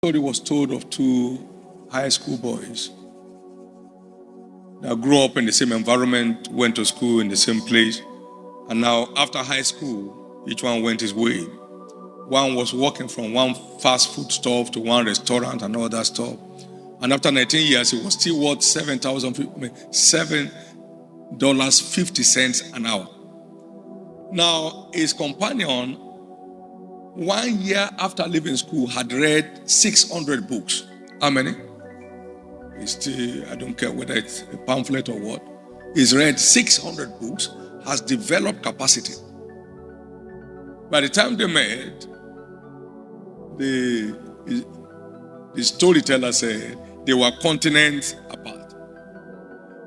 Story was told of two high school boys that grew up in the same environment, went to school in the same place, and now after high school, each one went his way. One was working from one fast food store to one restaurant and all that stuff. And after 19 years, it was still worth $7.50 an hour. Now, his companion, 1 year after leaving school, had read 600 books. How many? It's still, I don't care whether it's a pamphlet or what. He's read 600 books, has developed capacity. By the time they met, the storyteller said they were continents apart.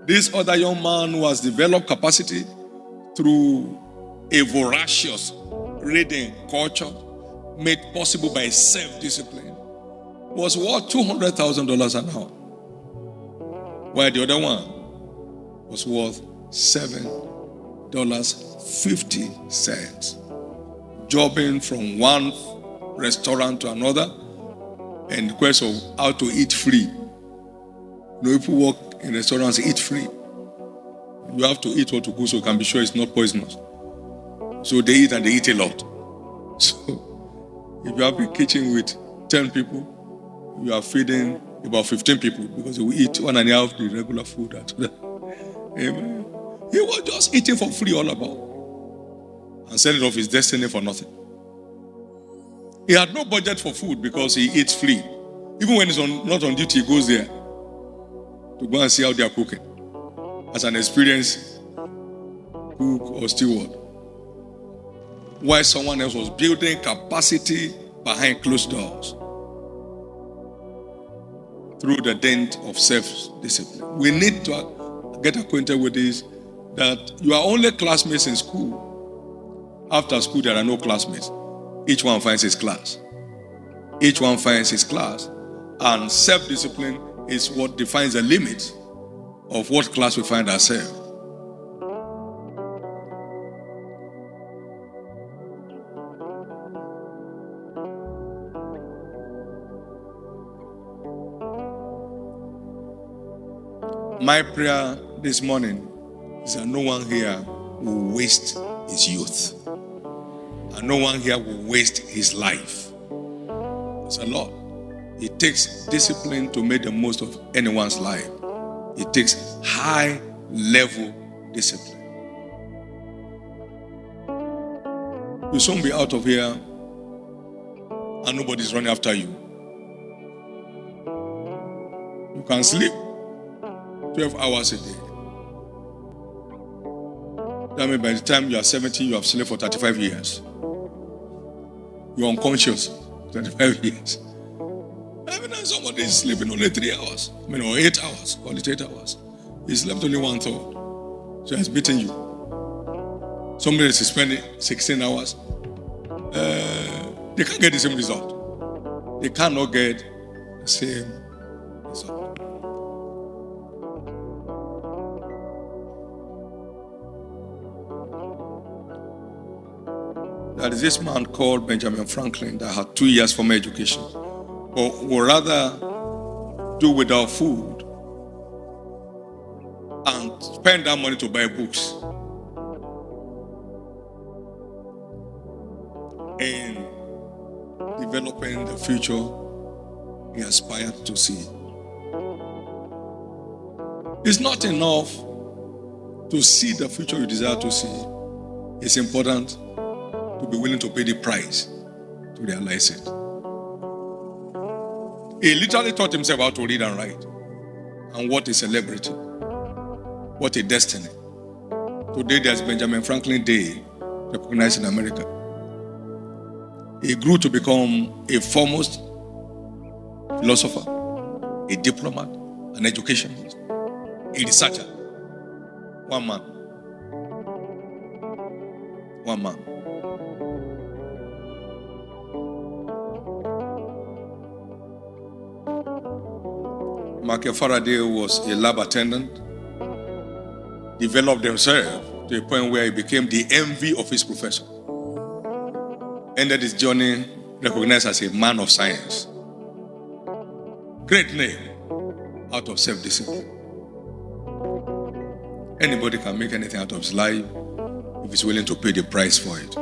This other young man who has developed capacity through a voracious reading culture made possible by self-discipline was worth $200,000 an hour, while the other one was worth $7.50, jobbing from one restaurant to another in the quest of how to eat free. No, people work in restaurants, eat free. You have to eat what to go so you can be sure it's not poisonous. So they eat and they eat a lot. So if you have a kitchen with 10 people, you are feeding about 15 people because you will eat 1.5 the regular food. Amen. He was just eating for free all about and selling off his destiny for nothing. He had no budget for food because he eats free. Even when he's not on duty, he goes there to go and see how they are cooking as an experienced cook or steward. While someone else was building capacity behind closed doors through the dent of self-discipline. We need to get acquainted with this, that you are only classmates in school. After school, there are no classmates. Each one finds his class. Each one finds his class. And self-discipline is what defines the limits of what class we find ourselves. My prayer this morning is that no one here will waste his youth. And no one here will waste his life. It's a lot. It takes discipline to make the most of anyone's life. It takes high level discipline. You'll soon be out of here and nobody's running after you. You can sleep 12 hours a day. That means by the time you are 70, you have slept for 35 years. You're unconscious 35 years. Every time somebody is sleeping only 3 hours, or 8 hours, call it 8 hours. He slept only 1/3. So he's beating you. Somebody is spending 16 hours. They can't get the same result. They cannot get the same result. There is this man called Benjamin Franklin that had 2 years formal education, but would rather do without food and spend that money to buy books. In developing the future he aspired to see. It's not enough to see the future you desire to see. It's important to be willing to pay the price to realize it. He literally taught himself how to read and write, and what a celebrity, what a destiny. Today there's Benjamin Franklin Day recognized in America. He grew to become a foremost philosopher, a diplomat, an educationist, a researcher. One man. Michael Faraday was a lab attendant, developed himself to a point where he became the envy of his professor. Ended his journey recognized as a man of science. great name out of self-discipline. Anybody can make anything out of his life if he's willing to pay the price for it.